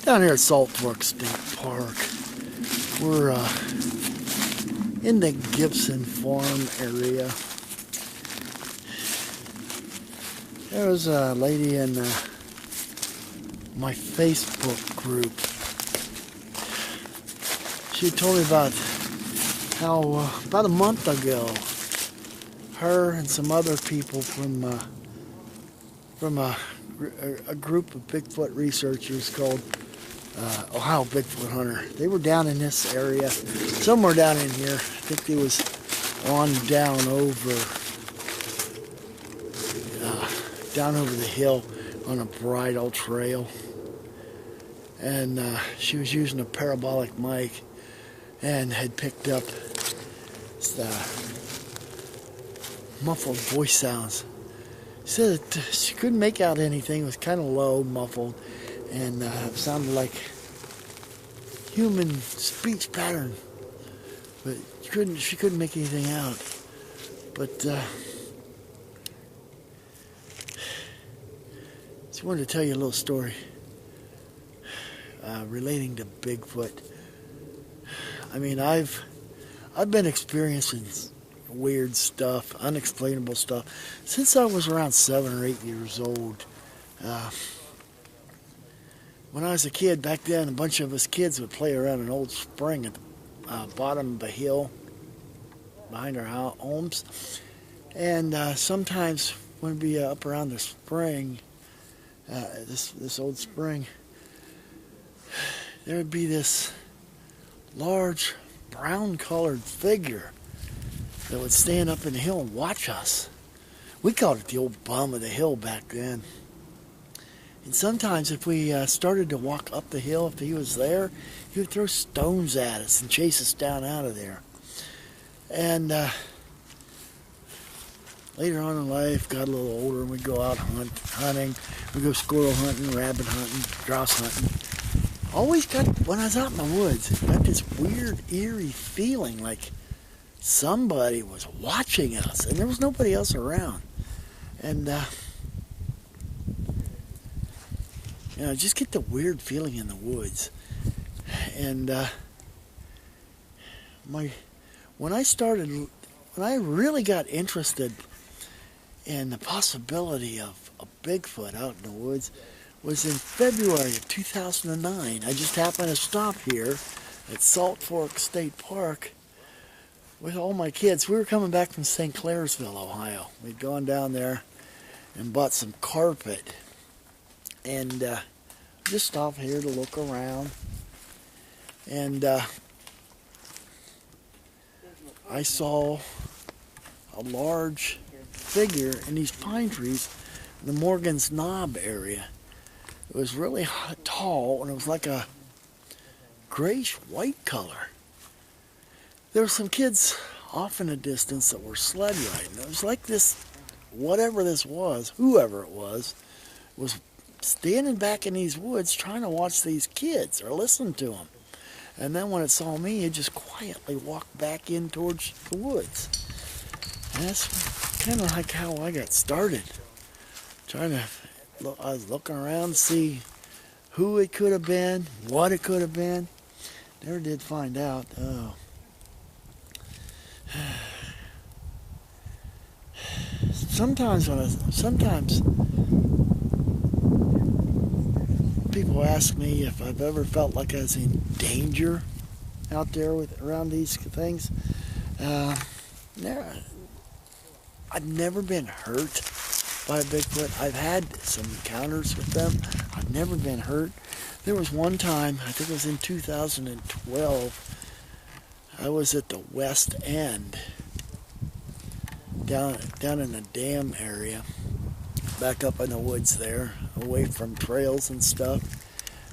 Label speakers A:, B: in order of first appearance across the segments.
A: Down here at Salt Fork State Park, we're in the Gibson Farm area. There was a lady in my Facebook group. She told me about how about a month ago, her and some other people from a group of Bigfoot researchers called Ohio Bigfoot Hunter. They were down in this area, somewhere down in here. I think they was on down over the hill on a bridle trail, and she was using a parabolic mic and had picked up muffled voice sounds. She said that she couldn't make out anything. It was kind of low, muffled, and sounded like human speech pattern, but she couldn't make anything out. But she wanted to tell you a little story relating to Bigfoot. I mean, I've been experiencing weird stuff, unexplainable stuff, since I was around 7 or 8 years old. When I was a kid back then, a bunch of us kids would play around an old spring at the bottom of a hill behind our homes. And sometimes when we'd be up around the spring, this old spring, there would be this large brown-colored figure that would stand up in the hill and watch us. We called it the old bum of the hill back then. And sometimes if we started to walk up the hill, if he was there, he would throw stones at us and chase us down out of there. And later on in life, got a little older, and we'd go out hunting. We'd go squirrel hunting, rabbit hunting, grouse hunting. Always got, when I was out in the woods, got this weird, eerie feeling like somebody was watching us, and there was nobody else around. And just get the weird feeling in the woods. And when I really got interested in the possibility of a Bigfoot out in the woods was in February of 2009. I just happened to stop here at Salt Fork State Park with all my kids. We were coming back from St. Clairsville, Ohio. We'd gone down there and bought some carpet, and just stopped here to look around. And I saw a large figure in these pine trees in the Morgan's Knob area. It was really tall, and it was like a grayish-white color. There were some kids off in the distance that were sled riding. It was like this, whatever this was, whoever it was standing back in these woods trying to watch these kids or listen to them. And then when it saw me, it just quietly walked back in towards the woods. And that's kind of like how I got started. I was looking around to see who it could have been, what it could have been. Never did find out. Oh. Sometimes people ask me if I've ever felt like I was in danger out there around these things. I've never been hurt by a Bigfoot. I've had some encounters with them. I've never been hurt. There was one time, I think it was in 2012, I was at the west end, down in the dam area, back up in the woods there, away from trails and stuff.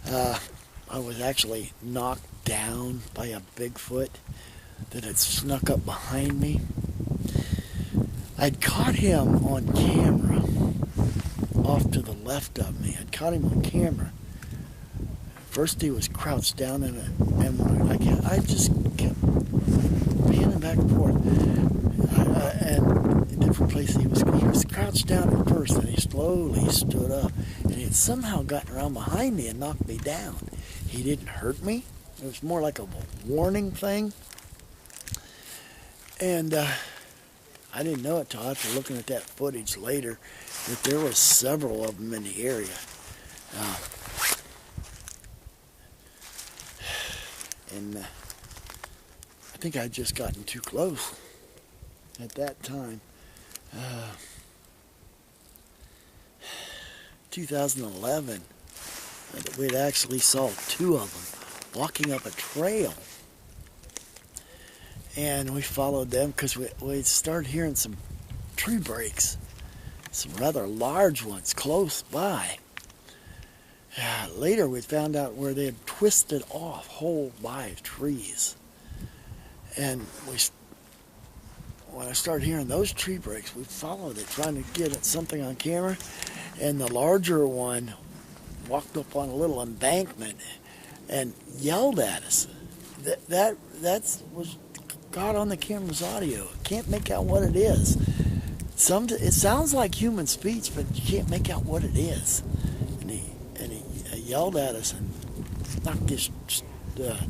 A: I was actually knocked down by a Bigfoot that had snuck up behind me. I'd caught him on camera off to the left of me. I'd caught him on camera. First he was crouched down in it, and I just kept panning back and forth. And in different places he was crouched down at first, and he slowly stood up, and he had somehow gotten around behind me and knocked me down. he didn't hurt me. It was more like a warning thing. And I didn't know it till after looking at that footage later that there were several of them in the area. And I think I'd just gotten too close at that time. 2011, we'd actually saw two of them walking up a trail. And we followed them because we started hearing some tree breaks, some rather large ones close by. Later we found out where they had twisted off whole by trees. And when I started hearing those tree breaks, we followed it, trying to get something on camera. And the larger one walked up on a little embankment and yelled at us. That was got on the camera's audio. Can't make out what it is. It sounds like human speech, but you can't make out what it is. And he yelled at us and knocked this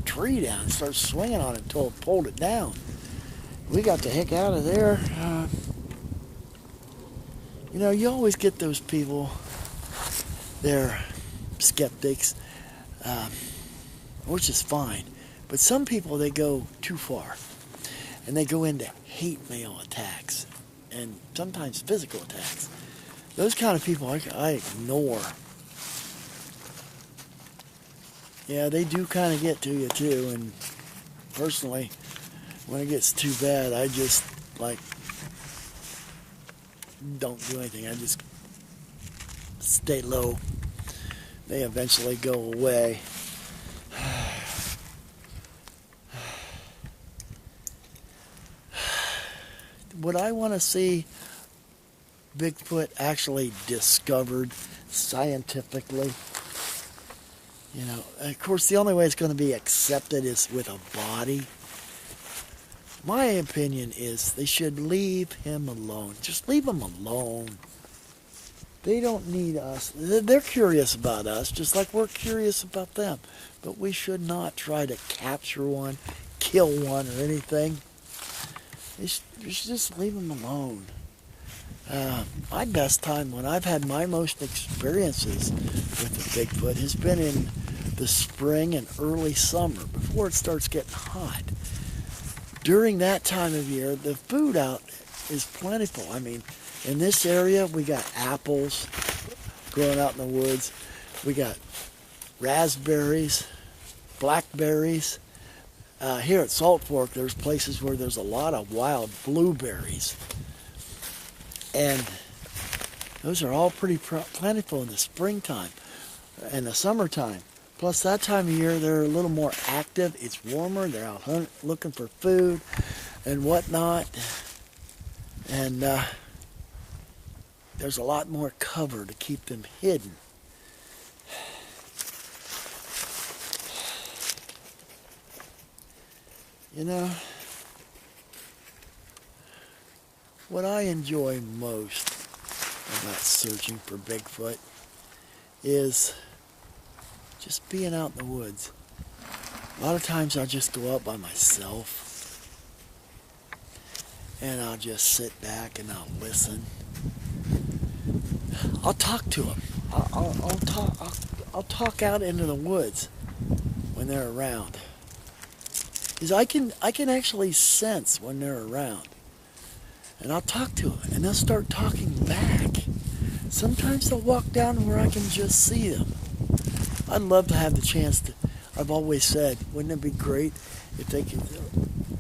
A: tree down and started swinging on it until it pulled it down. We got the heck out of there. You always get those people, they're skeptics, which is fine. But some people, they go too far. And they go into hate mail attacks and sometimes physical attacks. Those kind of people I ignore. Yeah, they do kind of get to you too. And personally, when it gets too bad, I just don't do anything. I just stay low. They eventually go away. Would I want to see Bigfoot actually discovered scientifically? Of course, the only way it's going to be accepted is with a body. My opinion is they should leave him alone. Just leave him alone. They don't need us. They're curious about us, just like we're curious about them. But we should not try to capture one, kill one, or anything. You should just leave them alone. My best time, when I've had my most experiences with the Bigfoot, has been in the spring and early summer, before it starts getting hot. During that time of year, the food out is plentiful. I mean, in this area, we got apples growing out in the woods. We got raspberries, blackberries. Here at Salt Fork, there's places where there's a lot of wild blueberries. And those are all pretty plentiful in the springtime and the summertime. Plus, that time of year, they're a little more active. It's warmer. They're out looking for food and whatnot. And there's a lot more cover to keep them hidden. What I enjoy most about searching for Bigfoot is just being out in the woods. A lot of times I'll just go out by myself and I'll just sit back and I'll listen. I'll talk to them. I'll talk out into the woods when they're around. Because I can actually sense when they're around. And I'll talk to them, and they'll start talking back. Sometimes they'll walk down where I can just see them. I'd love to have the chance to, I've always said, wouldn't it be great if they could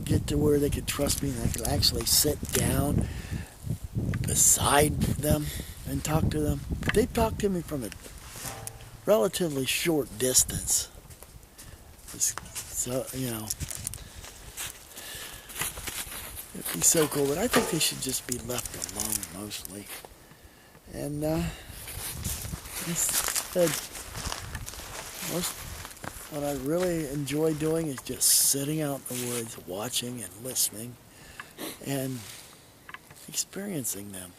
A: get to where they could trust me and I could actually sit down beside them and talk to them. But they talk to me from a relatively short distance. So, it'd be so cool, but I think they should just be left alone mostly. And instead, what I really enjoy doing is just sitting out in the woods, watching and listening, and experiencing them.